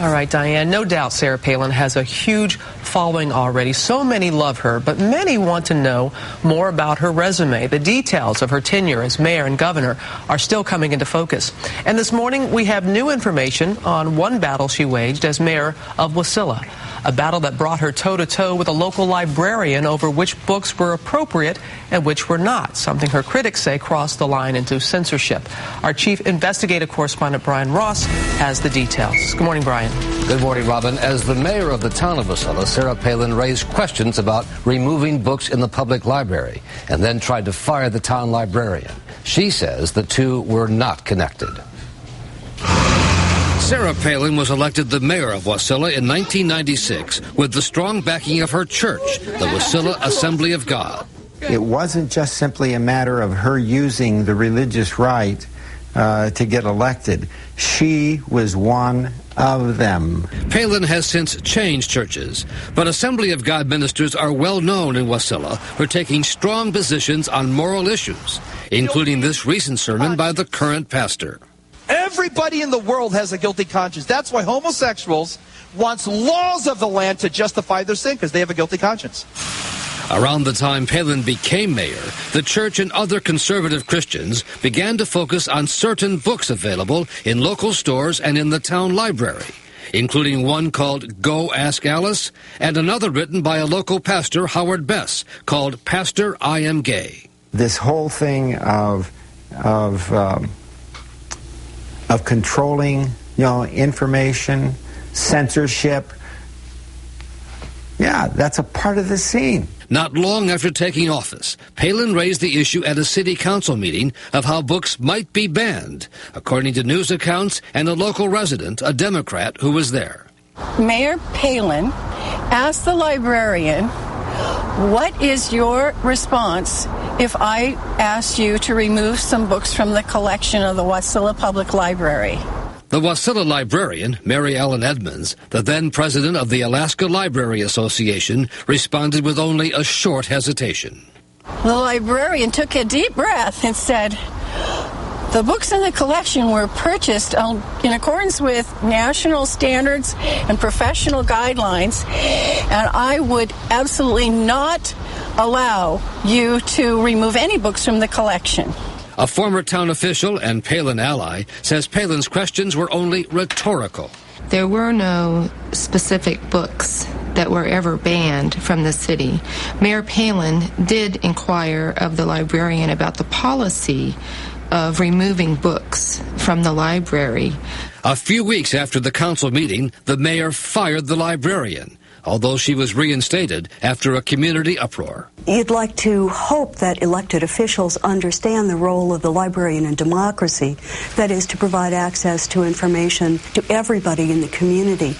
All right, Diane, no doubt Sarah Palin has a huge following already. So many love her, but many want to know more about her resume. The details of her tenure as mayor and governor are still coming into focus. And this morning, we have new information on one battle she waged as mayor of Wasilla, a battle that brought her toe-to-toe with a local librarian over which books were appropriate and which were not, something her critics say crossed the line into censorship. Our chief investigative correspondent, Brian Ross, has the details. Good morning, Brian. Good morning, Robin. As the mayor of the town of Wasilla, Sarah Palin raised questions about removing books in the public library and then tried to fire the town librarian. She says the two were not connected. Sarah Palin was elected the mayor of Wasilla in 1996 with the strong backing of her church, the Wasilla Assembly of God. It wasn't just simply a matter of her using the religious right to get elected. She was one of them. Palin has since changed churches, but Assembly of God ministers are well known in Wasilla for taking strong positions on moral issues, including this recent sermon by the current pastor. Everybody in the world has a guilty conscience. That's why homosexuals want laws of the land to justify their sin, because they have a guilty conscience. Around the time Palin became mayor, the church and other conservative Christians began to focus on certain books available in local stores and in the town library, including one called Go Ask Alice and another written by a local pastor, Howard Bess, called Pastor I Am Gay. This whole thing of controlling, information, censorship. Yeah, that's a part of the scene. Not long after taking office, Palin raised the issue at a city council meeting of how books might be banned, according to news accounts and a local resident, a Democrat, who was there. Mayor Palin asked the librarian, what is your response if I asked you to remove some books from the collection of the Wasilla Public Library? The Wasilla librarian, Mary Ellen Edmonds, the then president of the Alaska Library Association, responded with only a short hesitation. The librarian took a deep breath and said, the books in the collection were purchased in accordance with national standards and professional guidelines, and I would absolutely not allow you to remove any books from the collection. A former town official and Palin ally says Palin's questions were only rhetorical. There were no specific books that were ever banned from the city. Mayor Palin did inquire of the librarian about the policy of removing books from the library. A few weeks after the council meeting, the mayor fired the librarian, although she was reinstated after a community uproar. You'd like to hope that elected officials understand the role of the librarian in democracy, that is, to provide access to information to everybody in the community.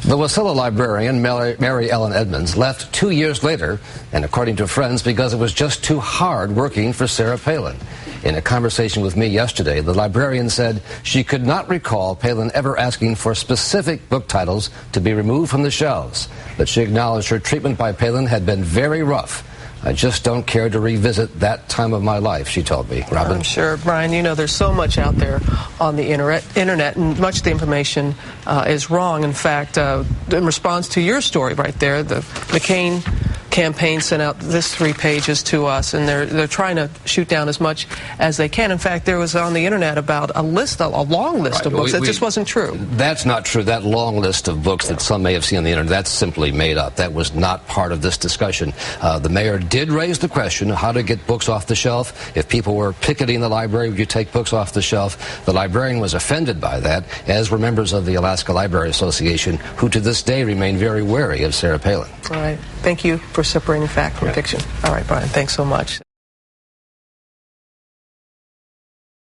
The Wasilla librarian, Mary Ellen Edmonds, left 2 years later, and according to friends, because it was just too hard working for Sarah Palin. In a conversation with me yesterday, the librarian said she could not recall Palin ever asking for specific book titles to be removed from the shelves, but she acknowledged her treatment by Palin had been very rough. I just don't care to revisit that time of my life, she told me. Robin? I'm sure. Brian, there's so much out there on the internet, and much of the information is wrong. In fact, in response to your story right there, the McCain campaign sent out this 3 pages to us, and they're trying to shoot down as much as they can. In fact, there was on the internet about a long list of books. That just wasn't true. That's not true. That long list of books that some may have seen on the internet, that's simply made up. That was not part of this discussion. The mayor did raise the question of how to get books off the shelf. If people were picketing the library, would you take books off the shelf? The librarian was offended by that, as were members of the Alaska Library Association, who to this day remain very wary of Sarah Palin. All right. Thank you for separating fact from fiction. All right, Brian, thanks so much.